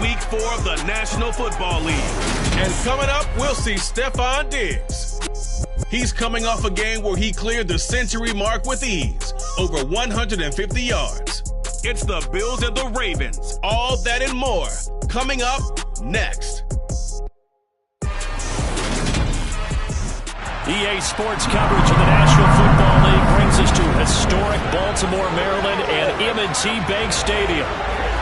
Week 4 of the National Football League. And coming up, we'll see Stephon Diggs. He's coming off a game where he cleared the century mark with ease, over 150 yards. It's the Bills and the Ravens. All that and more coming up next. EA Sports coverage of the National Football League brings us to historic Baltimore, Maryland and M&T Bank Stadium.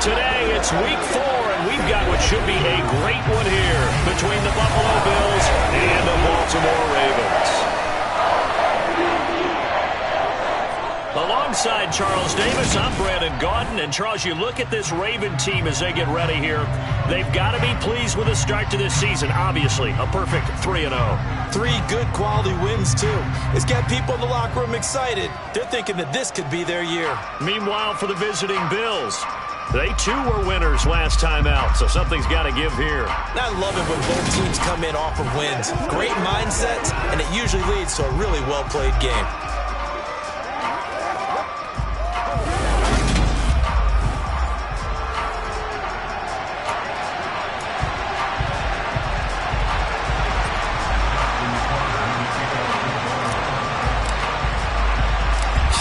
Today, it's Week 4, and we've got what should be a great one here between the Buffalo Bills and the Baltimore Ravens. Alongside Charles Davis, I'm Brandon Gaudin. And Charles, you look at this Raven team as they get ready here. They've got to be pleased with the start to this season. Obviously, a perfect 3-0. 3 good quality wins, too. It's got people in the locker room excited. They're thinking that this could be their year. Meanwhile, for the visiting Bills, they too were winners last time out, so something's got to give here. I love it when both teams come in off of wins. Great mindsets, and it usually leads to a really well-played game.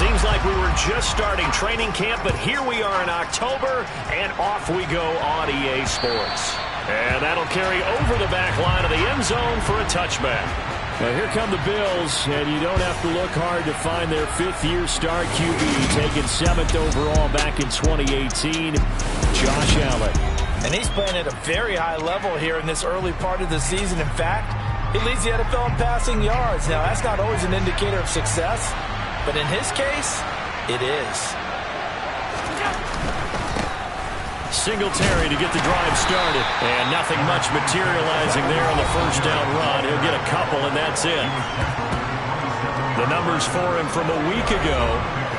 Seems like we were just starting training camp, but here we are in October, and off we go on EA Sports. And that'll carry over the back line of the end zone for a touchback. Well, here come the Bills, and you don't have to look hard to find their 5th-year star QB, taken 7th overall back in 2018, Josh Allen. And he's playing at a very high level here in this early part of the season. In fact, he leads the NFL in passing yards. Now, that's not always an indicator of success, but in his case, it is. Singletary to get the drive started. And nothing much materializing there on the first down run. He'll get a couple, and that's it. The numbers for him from a week ago,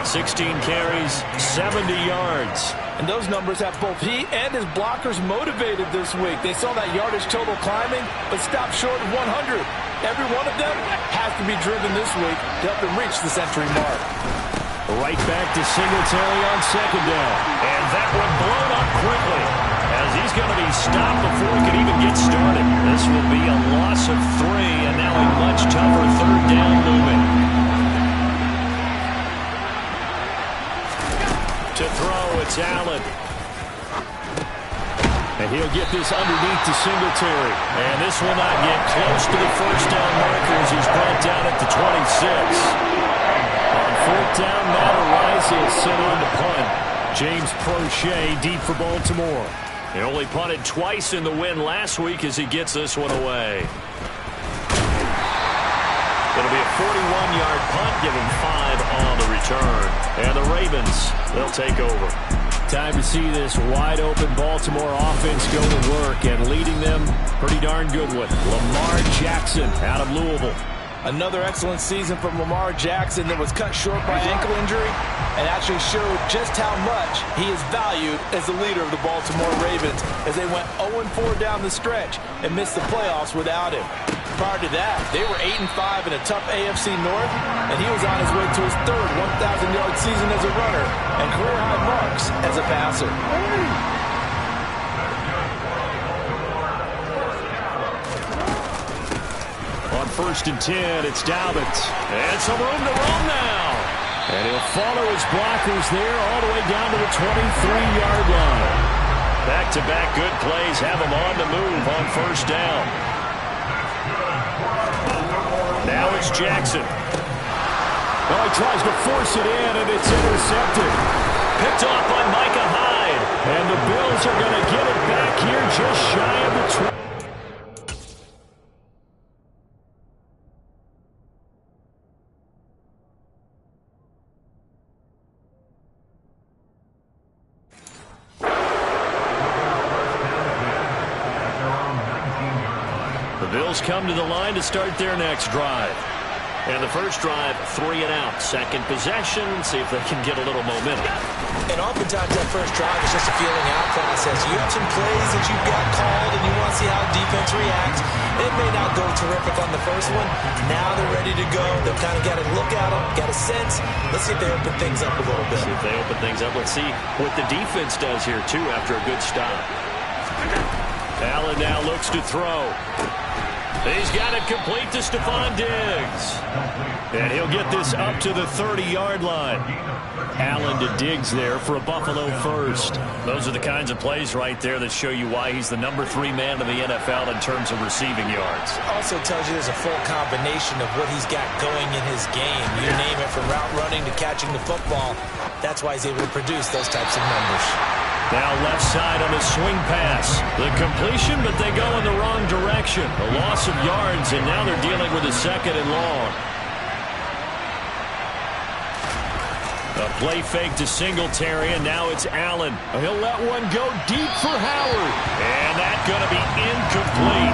16 carries, 70 yards. And those numbers have both he and his blockers motivated this week. They saw that yardage total climbing, but stopped short of 100. Every one of them has to be driven this week to help them reach the century mark. Right back to Singletary on second down. And that one blown up quickly, as he's going to be stopped before he can even get started. This will be a loss of 3, and now a much tougher third down looming. To throw, it's Allen. And he'll get this underneath to Singletary. And this will not get close to the first down marker as he's brought down at the 26. On 4th down, Matt Araiza is sent on to punt. James Prochet deep for Baltimore. He only punted twice in the win last week as he gets this one away. It'll be a 41-yard punt, give him 5 on the return. And the Ravens, they'll take over. Time to see this wide-open Baltimore offense go to work, and leading them, pretty darn good one. Lamar Jackson out of Louisville. Another excellent season from Lamar Jackson that was cut short by ankle injury and actually showed just how much he is valued as the leader of the Baltimore Ravens as they went 0-4 down the stretch and missed the playoffs without him. Prior to that, they were 8-5 in a tough AFC North, and he was on his way to his 3rd 1,000-yard season as a runner and career-high marks as a passer. On 1st and 10, it's Dalvin. And some room to roam now. And he'll follow his blockers there all the way down to the 23-yard line. Back-to-back good plays have him on the move on 1st down. Now it's Jackson. Well, he tries to force it in, and it's intercepted. Picked off by Micah Hyde. And the Bills are going to get it back here just shy of the 20. Bills come to the line to start their next drive. And the first drive, 3 and out. Second possession, see if they can get a little momentum. And oftentimes that first drive is just a feeling out process. You have some plays that you've got called and you want to see how defense reacts. It may not go terrific on the first one. Now they're ready to go. They've kind of got to look at them, got a sense. Let's see if they open things up a little bit. See if they open things up. Let's see what the defense does here, too, after a good stop. Allen now looks to throw. He's got it complete to Stephon Diggs. And he'll get this up to the 30-yard line. Allen to Diggs there for a Buffalo first. Those are the kinds of plays right there that show you why he's the number 3 man in the NFL in terms of receiving yards. Also tells you there's a full combination of what he's got going in his game. You name it, from route running to catching the football. That's why he's able to produce those types of numbers. Now left side on the swing pass. The completion, but they go in the wrong direction. A loss of yards, and now they're dealing with a 2nd and long. A play fake to Singletary, and now it's Allen. He'll let one go deep for Howard. And that's going to be incomplete.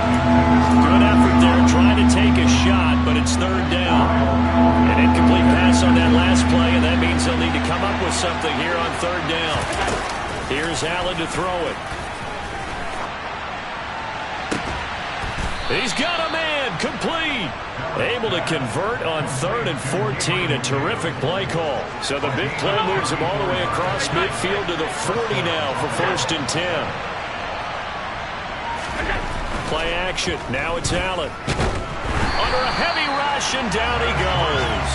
Good effort there, trying to take a shot, but it's 3rd down. An incomplete pass on that last play, and that means they'll need to come up with something here on 3rd down. Here's Allen to throw it. He's got a man, complete. Able to convert on 3rd and 14, a terrific play call. So the big play moves him all the way across midfield to the 40 now for 1st and 10. Play action, now it's Allen. Under a heavy rush, and down he goes.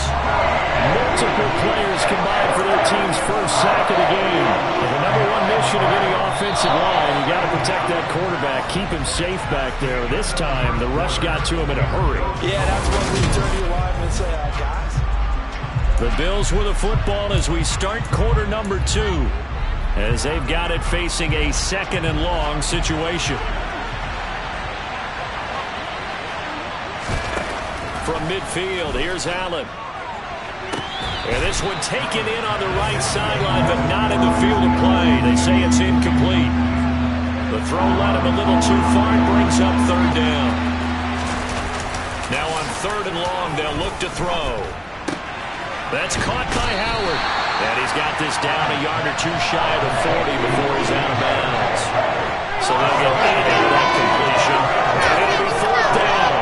Multiple players combined for their team's first sack of the game. The number 1 mission of any offensive line, you got to protect that quarterback, keep him safe back there. This time, the rush got to him in a hurry. Yeah, that's when we turn to your lineman and say, guys. The Bills with a football as we start quarter number 2, as they've got it facing a 2nd and long situation. From midfield, here's Allen. And this one taken in on the right sideline, but not in the field of play. They say it's incomplete. The throw led him a little too far. It brings up 3rd down. Now on 3rd and long, they'll look to throw. That's caught by Howard. And he's got this down a yard or 2 shy of the 40 before he's out of bounds. So they'll get 8 out of that completion. And it'll be 4th down.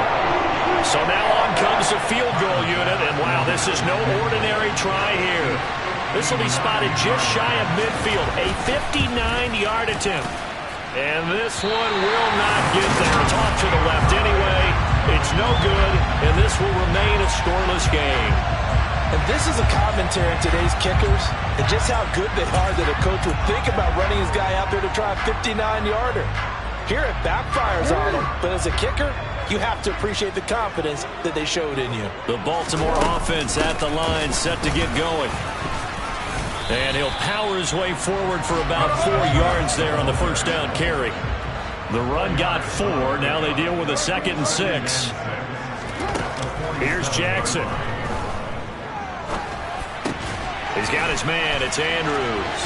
So now on comes the field goal unit, and wow, this is no ordinary try here. This will be spotted just shy of midfield, a 59-yard attempt. And this one will not get there. It's off to the left anyway. It's no good, and this will remain a scoreless game. And this is a commentary on today's kickers and just how good they are that a coach would think about running his guy out there to try a 59-yarder. Here it backfires on him, but as a kicker, you have to appreciate the confidence that they showed in you. The Baltimore offense at the line, set to get going. And he'll power his way forward for about 4 yards there on the 1st down carry. The run got 4. Now they deal with a 2nd and 6. Here's Jackson. He's got his man. It's Andrews.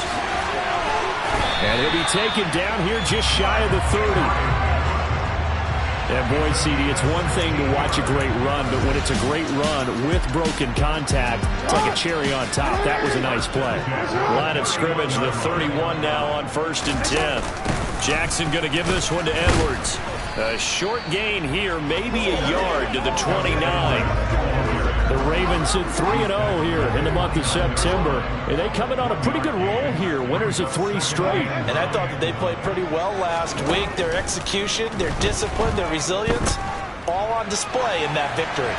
And he'll be taken down here just shy of the 30. And boy, CD, it's one thing to watch a great run, but when it's a great run with broken contact, it's like a cherry on top. That was a nice play. Line of scrimmage, the 31 now on 1st and 10. Jackson going to give this one to Edwards. A short gain here, maybe a yard to the 29. The Ravens at 3-0 here in the month of September. And they coming on a pretty good roll here. Winners of 3 straight. And I thought that they played pretty well last week. Their execution, their discipline, their resilience, all on display in that victory.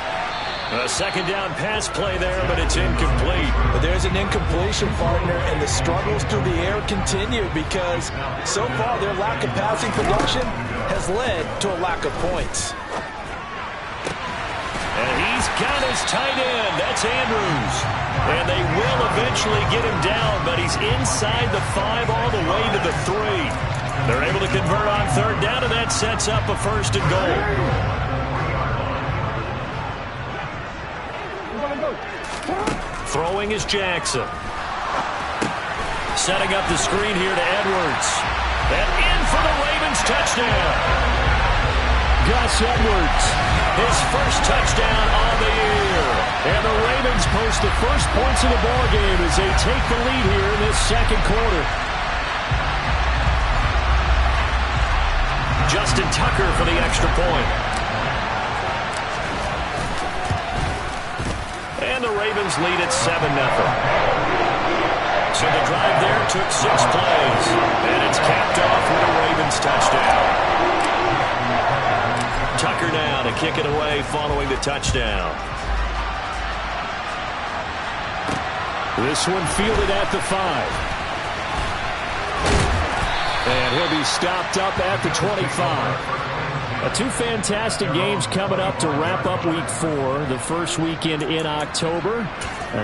A 2nd down pass play there, but it's incomplete. But there's an incompletion, partner, and the struggles through the air continue because so far their lack of passing production has led to a lack of points. And he's got his tight end. That's Andrews. And they will eventually get him down, but he's inside the 5 all the way to the 3. They're able to convert on 3rd down, and that sets up a 1st and goal. Throwing is Jackson. Setting up the screen here to Edwards. And in for the Ravens touchdown. Gus Edwards, his first touchdown on the year. And the Ravens post the first points of the ballgame as they take the lead here in this 2nd quarter. Justin Tucker for the extra point. And the Ravens lead at 7-0. So the drive there took 6 plays, and it's capped off with a Ravens touchdown. Tucker now to kick it away following the touchdown. This one fielded at the 5. And he'll be stopped up at the 25. 2 fantastic games coming up to wrap up Week 4, the first weekend in October.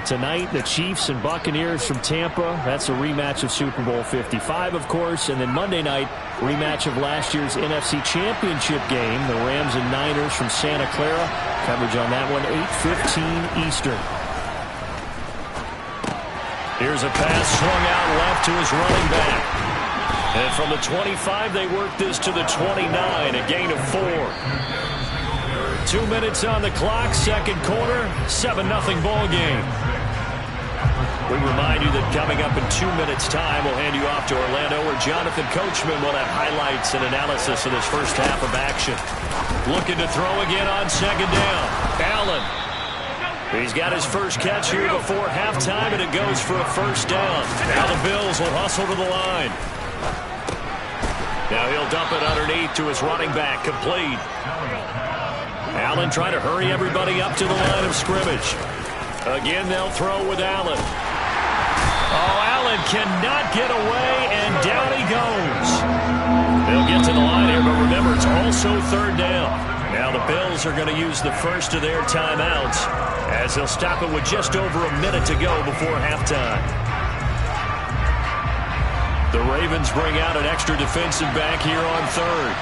Tonight, the Chiefs and Buccaneers from Tampa. That's a rematch of Super Bowl 55, of course. And then Monday night, rematch of last year's NFC Championship game, the Rams and Niners from Santa Clara. Coverage on that one, 8:15 Eastern. Here's a pass swung out left to his running back. And from the 25, they work this to the 29, a gain of 4. 2 minutes on the clock, second quarter, 7-0 ball game. We remind you that coming up in 2 minutes' time, we'll hand you off to Orlando, where Jonathan Coachman will have highlights and analysis of this first half of action. Looking to throw again on second down. Allen. He's got his first catch here before halftime, and it goes for a first down. Now the Bills will hustle to the line. Now he'll dump it underneath to his running back, complete. Allen trying to hurry everybody up to the line of scrimmage. Again, they'll throw with Allen. Oh, Allen cannot get away, and down he goes. They'll get to the line here, but remember, it's also third down. Now the Bills are going to use the first of their timeouts, as they'll stop it with just over a minute to go before halftime. The Ravens bring out an extra defensive back here on third.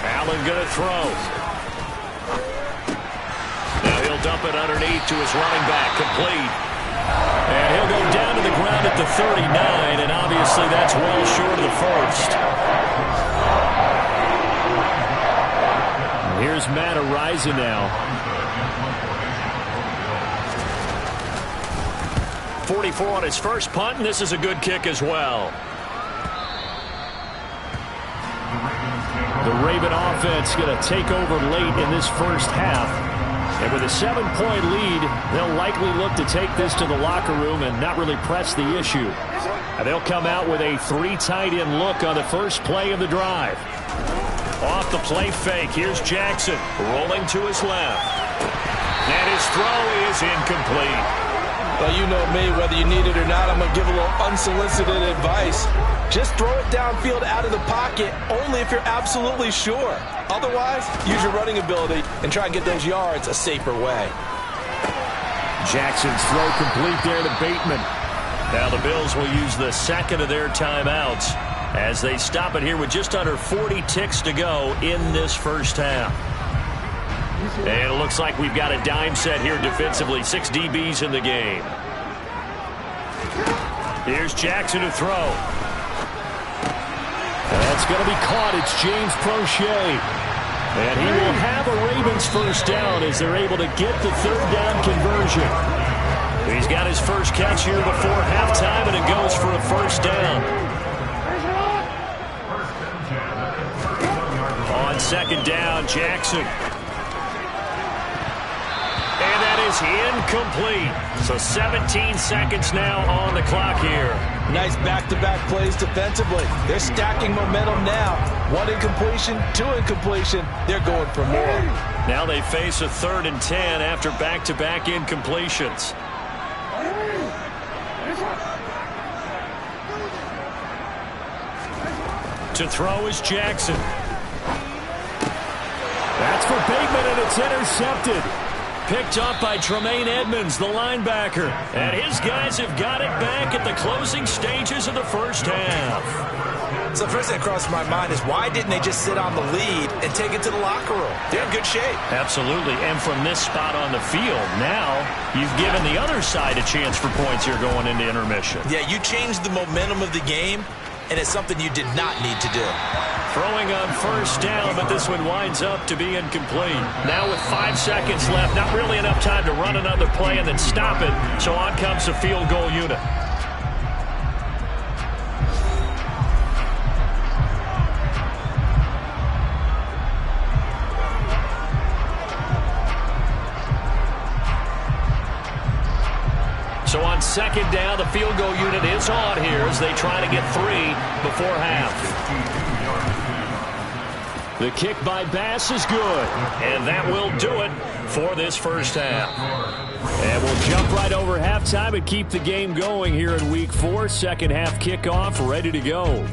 Allen going to throw. Now he'll dump it underneath to his running back, complete. And he'll go down to the ground at the 39, and obviously that's well short of the first. Here's Matt Araiza now. 44 on his first punt, and this is a good kick as well. The Raven offense going to take over late in this first half. And with a 7-point lead, they'll likely look to take this to the locker room and not really press the issue. And they'll come out with a 3 tight end look on the first play of the drive. Off the play fake, here's Jackson rolling to his left. And his throw is incomplete. Well, you know me, whether you need it or not, I'm going to give a little unsolicited advice. Just throw it downfield out of the pocket, only if you're absolutely sure. Otherwise, use your running ability and try and get those yards a safer way. Jackson's throw complete there to Bateman. Now the Bills will use the second of their timeouts as they stop it here with just under 40 ticks to go in this first half. And it looks like we've got a dime set here defensively. 6 DBs in the game. Here's Jackson to throw. That's going to be caught. It's James Prochet. And he will have a Ravens first down as they're able to get the third down conversion. He's got his first catch here before halftime, and it goes for a first down. On second down, Jackson. And that is incomplete. So 17 seconds now on the clock here. Nice back-to-back plays defensively. They're stacking momentum now. 1 incompletion, 2 incompletion. They're going for more. Now they face a 3rd and 10 after back-to-back incompletions. To throw is Jackson. That's for Bateman, and it's intercepted. Picked up by Tremaine Edmonds, the linebacker. And his guys have got it back at the closing stages of the first half. So the first thing that crossed my mind is, why didn't they just sit on the lead and take it to the locker room? They're in good shape. Absolutely. And from this spot on the field, now you've given the other side a chance for points here going into intermission. Yeah, you changed the momentum of the game, and it's something you did not need to do. Throwing on first down, but this one winds up to be incomplete. Now with 5 seconds left, not really enough time to run another play and then stop it. So on comes the field goal unit. So on second down, the field goal unit is on here as they try to get 3 before half. The kick by Bass is good, and that will do it for this first half. And we'll jump right over halftime and keep the game going here in Week 4. Second half kickoff ready to go.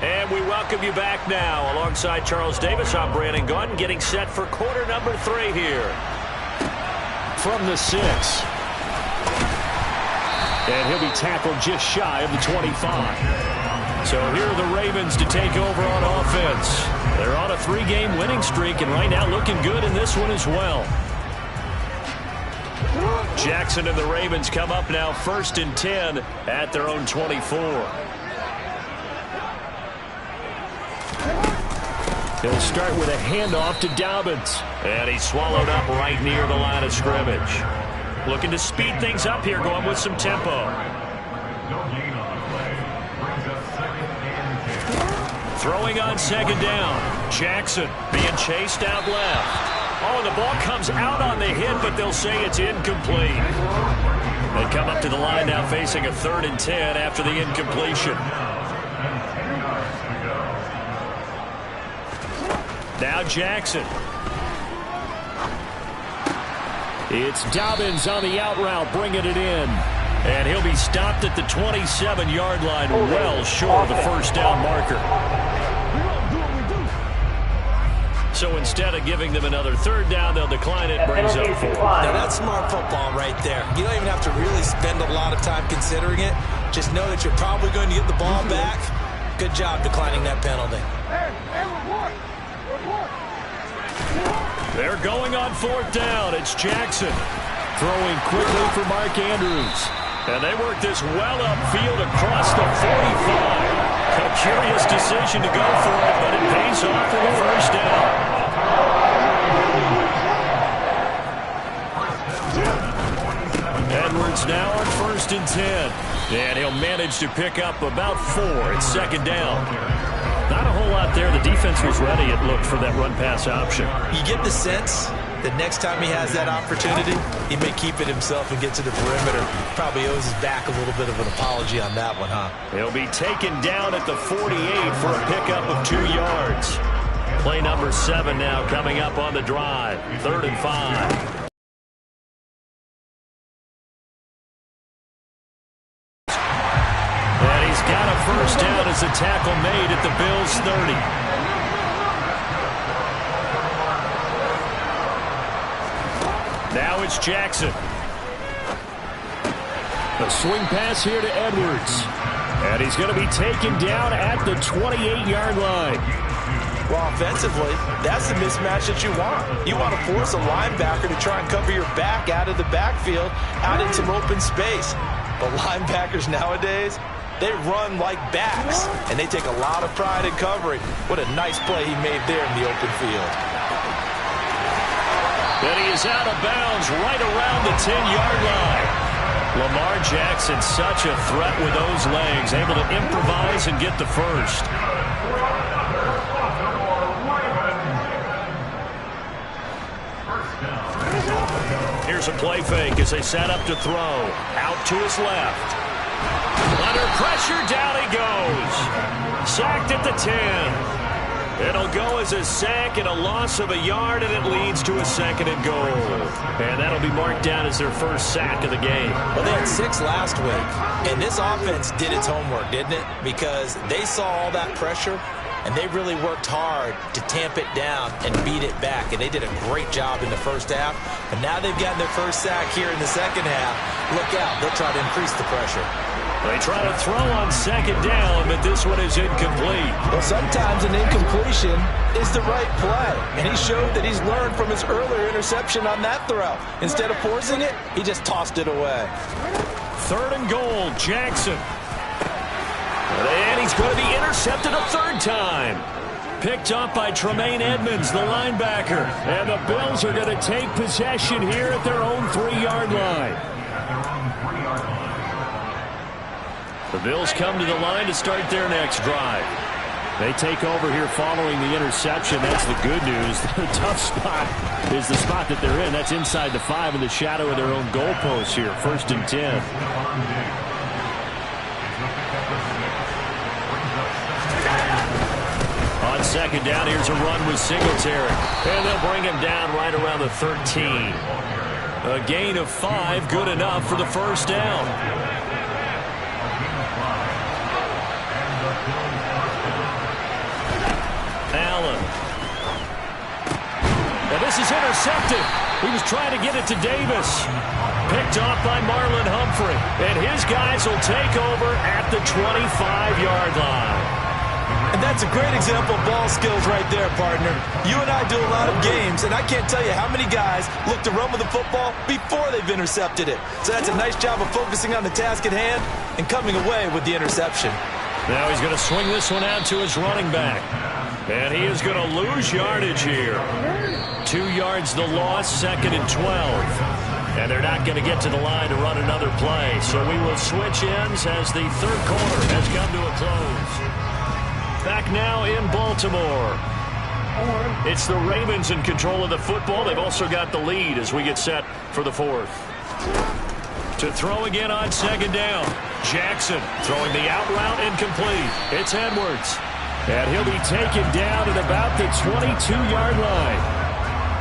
And we welcome you back now. Alongside Charles Davis, I'm Brandon Gaudin, getting set for quarter number 3 here. From the 6. And he'll be tackled just shy of the 25. So here are the Ravens to take over on offense. They're on a 3-game winning streak, and right now looking good in this one as well. Jackson and the Ravens come up now 1st and 10 at their own 24. He'll start with a handoff to Dobbins. And he's swallowed up right near the line of scrimmage. Looking to speed things up here, going with some tempo. Throwing on second down. Jackson being chased out left. Oh, and the ball comes out on the hit, but they'll say it's incomplete. They come up to the line now facing a 3rd and 10 after the incompletion. Now Jackson. It's Dobbins on the out route, bringing it in. And he'll be stopped at the 27-yard line, well short of the first down marker. So instead of giving them another 3rd down, they'll decline it, brings up 4. Now that's smart football right there. You don't even have to really spend a lot of time considering it. Just know that you're probably going to get the ball back. Good job declining that penalty. They're going on 4th down. It's Jackson throwing quickly for Mark Andrews. And they work this well upfield across the 45. A curious decision to go for it, but it pays off for the first down. Edwards now on 1st and 10. And he'll manage to pick up about 4. It's 2nd down. Not a whole lot there. The defense was ready, it looked, for that run-pass option. You get the sense that next time he has that opportunity, he may keep it himself and get to the perimeter. Probably owes his back a little bit of an apology on that one, huh? He'll be taken down at the 48 for a pickup of 2 yards. Play number 7 now coming up on the drive. 3rd and 5. Got a first down as a tackle made at the Bills' 30. Now it's Jackson. A swing pass here to Edwards. And he's going to be taken down at the 28-yard line. Well, offensively, that's the mismatch that you want. You want to force a linebacker to try and cover your back out of the backfield, out in some open space. But linebackers nowadays, they run like backs, and they take a lot of pride in covering. What a nice play he made there in the open field. And he is out of bounds right around the 10-yard line. Lamar Jackson, such a threat with those legs, able to improvise and get the first. Here's a play fake as they set up to throw. Out to his left. Under pressure, down he goes. Sacked at the 10. It'll go as a sack and a loss of a yard, and it leads to a 2nd and goal. And that'll be marked down as their first sack of the game. Well, they had 6 last week, and this offense did its homework, didn't it? Because they saw all that pressure, and they really worked hard to tamp it down and beat it back. And they did a great job in the first half. And now they've gotten their first sack here in the second half. Look out. They'll try to increase the pressure. They try to throw on second down, but this one is incomplete. Well, sometimes an incompletion is the right play. And he showed that he's learned from his earlier interception on that throw. Instead of forcing it, he just tossed it away. 3rd and goal, Jackson. And he's going to be intercepted a 3rd time. Picked up by Tremaine Edmonds, the linebacker. And the Bills are going to take possession here at their own 3-yard line. The Bills come to the line to start their next drive. They take over here following the interception. That's the good news. The tough spot is the spot that they're in. That's inside the 5 in the shadow of their own goalpost here. 1st and 10. On 2nd down, here's a run with Singletary. And they'll bring him down right around the 13. A gain of 5, good enough for the 1st down. Allen. Now this is intercepted. He was trying to get it to Davis. Picked off by Marlon Humphrey. And his guys will take over at the 25-yard line. And that's a great example of ball skills right there, partner. You and I do a lot of games, and I can't tell you how many guys look to run with the football before they've intercepted it. So that's a nice job of focusing on the task at hand and coming away with the interception. Now he's going to swing this one out to his running back. And he is going to lose yardage here. 2 yards the loss, 2nd and 12. And they're not going to get to the line to run another play. So we will switch ends as the 3rd quarter has come to a close. Back now in Baltimore. It's the Ravens in control of the football. They've also got the lead as we get set for the 4th. To throw again on 2nd down. Jackson throwing the out route incomplete. It's Edwards. And he'll be taken down at about the 22-yard line.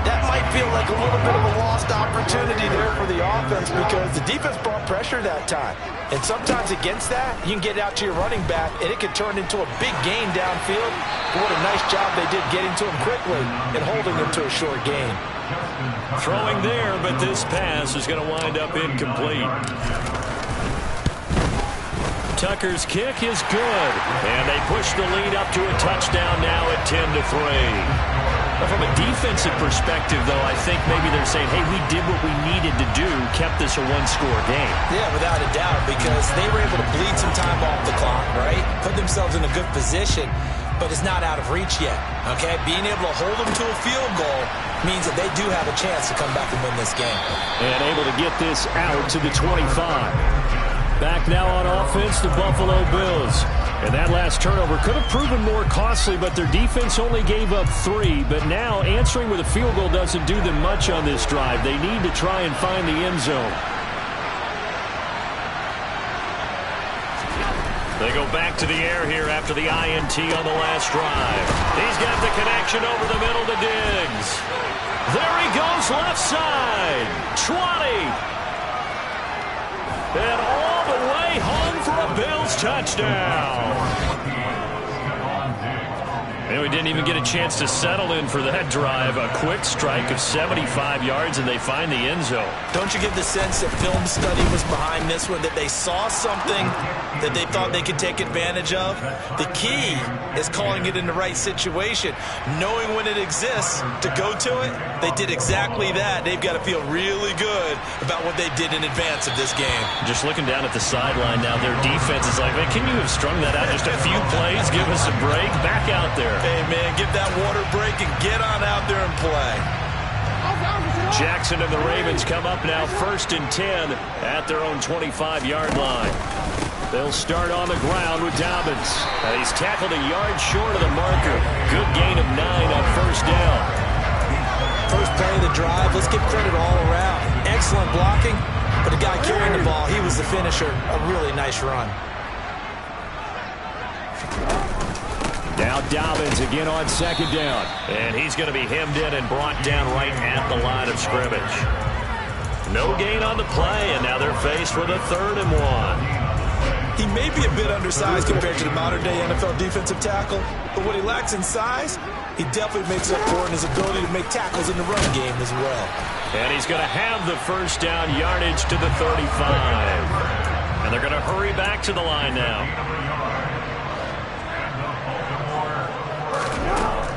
That might feel like a little bit of a lost opportunity there for the offense because the defense brought pressure that time. And sometimes against that, you can get out to your running back, and it can turn into a big gain downfield. But what a nice job they did getting to him quickly and holding him to a short gain. Throwing there, but this pass is going to wind up incomplete. Tucker's kick is good. And they push the lead up to a touchdown now at 10-3. From a defensive perspective, though, I think maybe they're saying, hey, we did what we needed to do, kept this a one-score game. Yeah, without a doubt, because they were able to bleed some time off the clock, right? Put themselves in a good position, but it's not out of reach yet, okay? Being able to hold them to a field goal means that they do have a chance to come back and win this game. And able to get this out to the 25. Back now on offense, the Buffalo Bills. And that last turnover could have proven more costly, but their defense only gave up 3. But now answering with a field goal doesn't do them much on this drive. They need to try and find the end zone. They go back to the air here after the INT on the last drive. He's got the connection over the middle to Diggs. There he goes left side. 20. And all the way home for a Bills touchdown. And we didn't even get a chance to settle in for that drive. A quick strike of 75 yards, and they find the end zone. Don't you get the sense that film study was behind this one, that they saw something that they thought they could take advantage of? The key is calling it in the right situation, knowing when it exists to go to it. They did exactly that. They've got to feel really good about what they did in advance of this game. Just looking down at the sideline now, their defense is like, man, can you have strung that out just a few plays? Give us a break. Back out there. Hey, man, give that water break and get on out there and play. Jackson and the Ravens come up now 1st and 10 at their own 25-yard line. They'll start on the ground with Dobbins. He's tackled a yard short of the marker. Good gain of 9 on 1st down. First play of the drive, let's give credit all around. Excellent blocking, but the guy carrying the ball, he was the finisher. A really nice run. Now Dobbins again on 2nd down. And he's going to be hemmed in and brought down right at the line of scrimmage. No gain on the play, and now they're faced with a 3rd and 1. He may be a bit undersized compared to the modern-day NFL defensive tackle, but what he lacks in size, he definitely makes up for in his ability to make tackles in the run game as well. And he's going to have the 1st down yardage to the 35. And they're going to hurry back to the line now.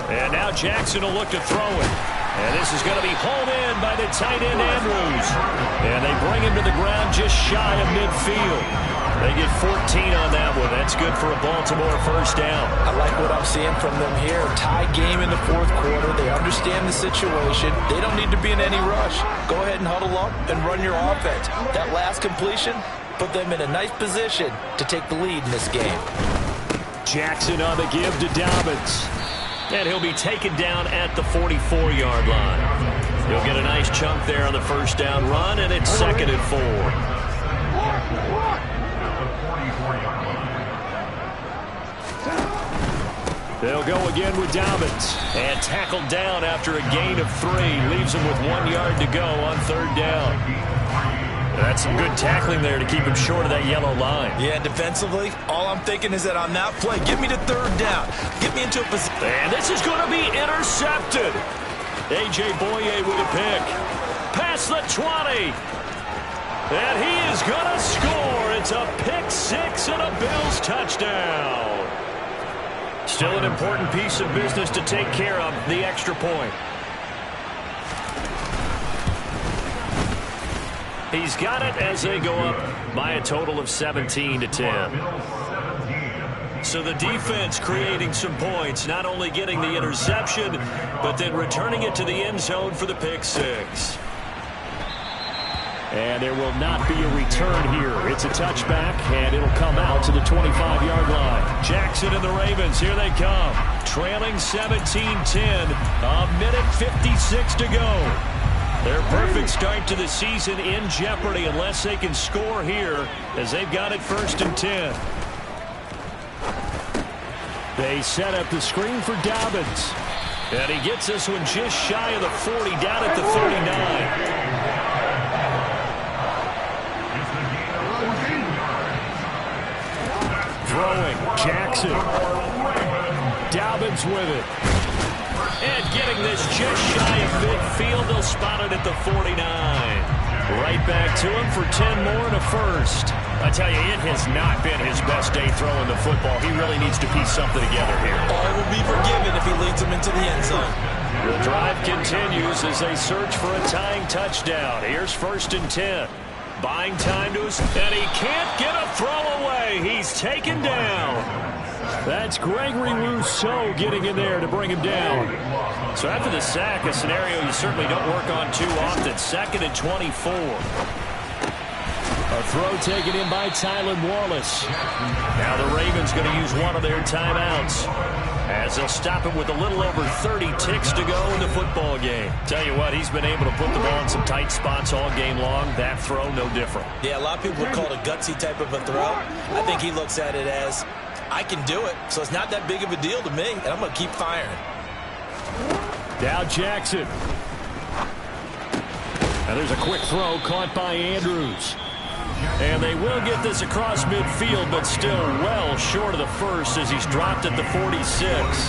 And now Jackson will look to throw it. And this is going to be hauled in by the tight end Andrews. And they bring him to the ground just shy of midfield. They get 14 on that one. That's good for a Baltimore 1st down. I like what I'm seeing from them here. Tie game in the 4th quarter. They understand the situation. They don't need to be in any rush. Go ahead and huddle up and run your offense. That last completion put them in a nice position to take the lead in this game. Jackson on the give to Dobbins. And he'll be taken down at the 44-yard line. He'll get a nice chunk there on the first down run, and it's 2nd and 4. They'll go again with Dobbins. And tackled down after a gain of 3. Leaves him with 1 yard to go on 3rd down. That's some good tackling there to keep him short of that yellow line. Yeah, defensively, all I'm thinking is that on that play, get me to 3rd down. Get me into a position. And this is going to be intercepted. A.J. Boye with a pick. Past the 20. And he is going to score. It's a pick 6 and a Bills touchdown. Still an important piece of business to take care of, the extra point. He's got it as they go up by a total of 17 to 10. So the defense creating some points, not only getting the interception, but then returning it to the end zone for the pick 6. And there will not be a return here. It's a touchback, and it'll come out to the 25-yard line. Jackson and the Ravens, here they come. Trailing 17-10, a minute 56 to go. Their perfect start to the season in jeopardy unless they can score here, as they've got it 1st and 10. They set up the screen for Dobbins. And he gets this one just shy of the 40, down at the 39. Throwing, Jackson. Dobbins with it. And getting this just shy of midfield, they'll spot it at the 49. Right back to him for 10 more and a first. I tell you, it has not been his best day throwing the football. He really needs to piece something together here. All will be forgiven if he leads them into the end zone. The drive continues as they search for a tying touchdown. Here's 1st and 10. Buying time to us, and he can't get a throw away. He's taken down. That's Gregory Rousseau getting in there to bring him down. So after the sack, a scenario you certainly don't work on too often. 2nd and 24. A throw taken in by Tylan Wallace. Now the Ravens going to use one of their timeouts, as they'll stop it with a little over 30 ticks to go in the football game. Tell you what, he's been able to put the ball in some tight spots all game long. That throw, no different. Yeah, a lot of people would call it a gutsy type of a throw. I think he looks at it as, I can do it, so it's not that big of a deal to me, and I'm going to keep firing. Now Jackson. And there's a quick throw caught by Andrews. And they will get this across midfield, but still well short of the first as he's dropped at the 46.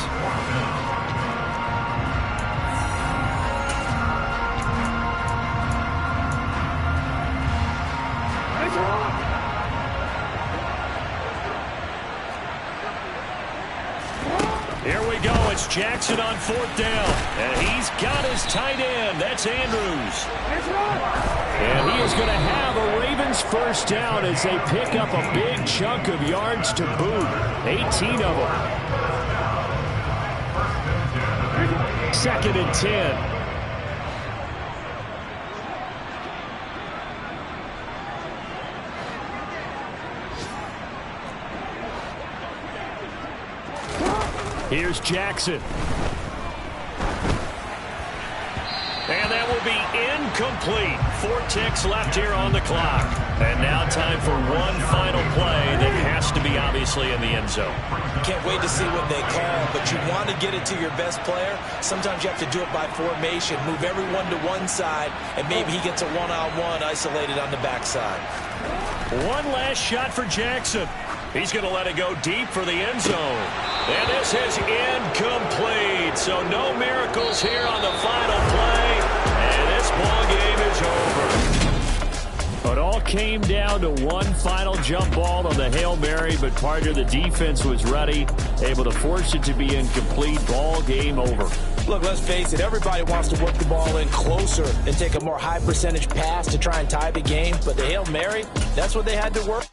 Here we go. It's Jackson on 4th down. And he's got his tight end. That's Andrews. And he is going to have a Ravens first down as they pick up a big chunk of yards to boot. 18 of them. 2nd and 10. Here's Jackson. And that will be incomplete. 4 ticks left here on the clock. And now time for one final play that has to be obviously in the end zone. Can't wait to see what they call, but you want to get it to your best player. Sometimes you have to do it by formation. Move everyone to one side, and maybe he gets a one-on-one isolated on the backside. One last shot for Jackson. He's going to let it go deep for the end zone. And this is incomplete. So no miracles here on the final play. And this ball game is over. It all came down to one final jump ball on the Hail Mary, but part of the defense was ready, able to force it to be incomplete. Ball game over. Look, let's face it, everybody wants to work the ball in closer and take a more high percentage pass to try and tie the game. But the Hail Mary, that's what they had to work.